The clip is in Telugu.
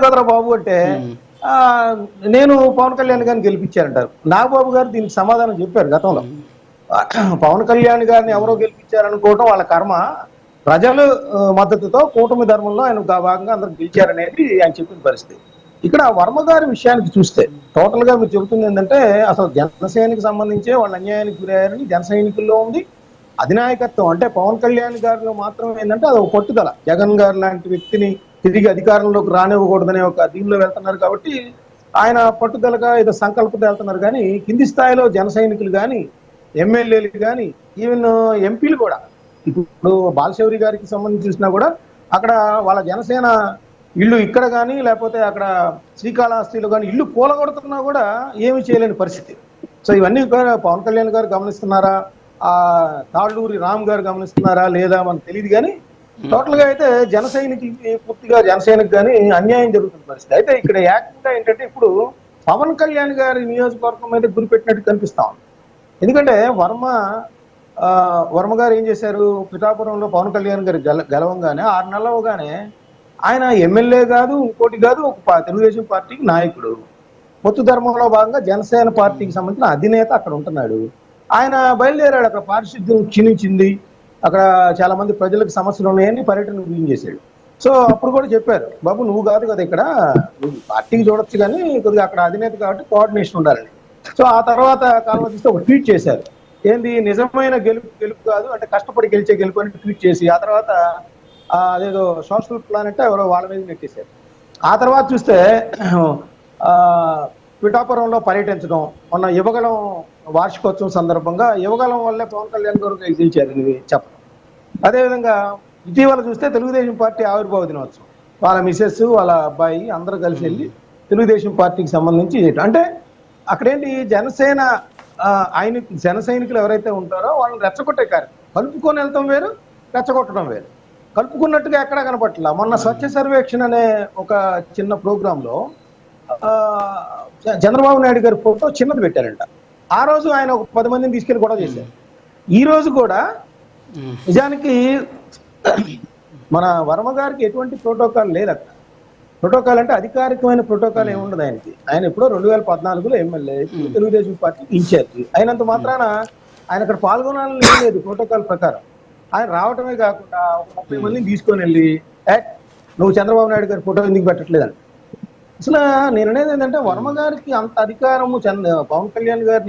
కదరా బాబు అంటే ఆ, నేను పవన్ కళ్యాణ్ గారిని గెలిపించారంటారు. నాగబాబు గారు దీనికి సమాధానం చెప్పారు గతంలో. పవన్ కళ్యాణ్ గారిని ఎవరో గెలిపించారనుకోవటం వాళ్ళ కర్మ. ప్రజలు మద్దతుతో కూటమి ధర్మంలో ఆయన భాగంగా అందరు గెలిచారనేది ఆయన చెప్పిన పరిస్థితి. ఇక్కడ వర్మ గారి విషయానికి చూస్తే టోటల్ గా మీరు చెబుతుంది ఏంటంటే అసలు జనసేనకి సంబంధించే వాళ్ళ అన్యాయానికి గురయ్యారని జన సైనికుల్లో ఉంది. అధినాయకత్వం అంటే పవన్ కళ్యాణ్ గారిలో మాత్రం ఏంటంటే అది ఒక పట్టుదల. జగన్ గారు లాంటి వ్యక్తిని తిరిగి అధికారంలోకి రానివ్వకూడదనే ఒక దీనిలో వెళ్తున్నారు కాబట్టి ఆయన పట్టుదలగా ఏదో సంకల్పంతో వెళ్తున్నారు. కానీ కింది స్థాయిలో జన సైనికులు కానీ, ఎమ్మెల్యేలు కానీ, ఈవెన్ ఎంపీలు కూడా, ఇప్పుడు బాలశౌరి గారికి సంబంధించి చూసినా కూడా అక్కడ వాళ్ళ జనసేన ఇల్లు ఇక్కడ కానీ లేకపోతే అక్కడ శ్రీకాళహస్తిలో కానీ ఇల్లు కూలగొడుతున్నా కూడా ఏమి చేయలేని పరిస్థితి. సో ఇవన్నీ కూడా పవన్ కళ్యాణ్ గారు గమనిస్తున్నారా, ఆ తాళ్ళూరి రామ్ గారు గమనిస్తున్నారా లేదా మనకు తెలియదు. కానీ టోటల్ గా అయితే జన సైనికులకి పూర్తిగా జనసేనకి కానీ అన్యాయం జరుగుతున్న పరిస్థితి. అయితే ఇక్కడ యాక్టివ్గా ఏంటంటే ఇప్పుడు పవన్ కళ్యాణ్ గారి నియోజకవర్గం మీద గురిపెట్టినట్టు కనిపిస్తా ఉంది. ఎందుకంటే వర్మ గారు ఏం చేశారు, పిఠాపురంలో పవన్ కళ్యాణ్ గారు గెలవంగానే 6 నెలలు అవగానే ఆయన ఎమ్మెల్యే కాదు, ఇంకోటి కాదు, ఒక తెలుగుదేశం పార్టీకి నాయకుడు. పొత్తు ధర్మంలో భాగంగా జనసేన పార్టీకి సంబంధించిన అధినేత అక్కడ ఉంటున్నాడు. ఆయన బయలుదేరాడు. అక్కడ పారిశుద్ధ్యం క్షీణించింది, అక్కడ చాలా మంది ప్రజలకు సమస్యలు ఉన్నాయని పర్యటన చేశాడు. సో అప్పుడు కూడా చెప్పారు, బాబు నువ్వు కాదు కదా ఇక్కడ, నువ్వు పార్టీకి చూడొచ్చు కానీ కొద్దిగా అక్కడ అధినేత కాబట్టి కోఆర్డినేషన్ ఉండాలని. సో ఆ తర్వాత కాలంలో తీస్తే ఒక ట్వీట్ చేశారు. ఏంది నిజమైన గెలుపు కాదు అంటే కష్టపడి గెలిచే గెలుపు అని ట్వీట్ చేసి ఆ తర్వాత అదేదో సోషల్ ప్లాన్ అంటే ఎవరో వాళ్ళ మీద నెట్టేశారు. ఆ తర్వాత చూస్తే పిఠాపురంలో పర్యటించడం, మొన్న యువగలం వార్షికోత్సవం సందర్భంగా యువగలం వల్లే పవన్ కళ్యాణ్ గారు గెలిచారు చెప్పడం. అదేవిధంగా ఇటీవల చూస్తే తెలుగుదేశం పార్టీ ఆవిర్భావ దినోత్సవం, వాళ్ళ మిసెస్ వాళ్ళ అబ్బాయి అందరూ కలిసి వెళ్ళి తెలుగుదేశం పార్టీకి సంబంధించి అంటే అక్కడేంటి జనసేన ఆయన జన సైనికులు ఎవరైతే ఉంటారో వాళ్ళని రెచ్చగొట్టే కార్యక్రమం. కలుపుకొని వెళ్తాం వేరు, రెచ్చగొట్టడం వేరు. కలుపుకున్నట్టుగా ఎక్కడా కనపట్ల. మొన్న స్వచ్ఛ సర్వేక్షణ అనే ఒక చిన్న ప్రోగ్రాంలో చంద్రబాబు నాయుడు గారి ఫోటో చిన్నది పెట్టారంట. ఆ రోజు ఆయన ఒక 10 మందిని తీసుకెళ్లి గొడవ చేశారు. ఈ రోజు కూడా నిజానికి మన వర్మ గారికి ఎటువంటి ప్రోటోకాల్ లేదు అక్కడ. ప్రోటోకాల్ అంటే అధికారికమైన ప్రోటోకాల్ ఏముండదు ఆయనకి. ఆయన ఎప్పుడో 2014లో ఎమ్మెల్యే, తెలుగుదేశం పార్టీకి ఇన్ఛార్జి అయినంత మాత్రాన ఆయన అక్కడ పాల్గొనాలని లేదు ప్రోటోకాల్ ప్రకారం. ఆయన రావటమే కాకుండా 30 మందిని తీసుకొని వెళ్ళి నువ్వు చంద్రబాబు నాయుడు గారి ఫోటో ఎందుకు పెట్టట్లేదండి. అసలు నేను అనేది ఏంటంటే వర్మ గారికి అంత అధికారము పవన్ కళ్యాణ్ గారి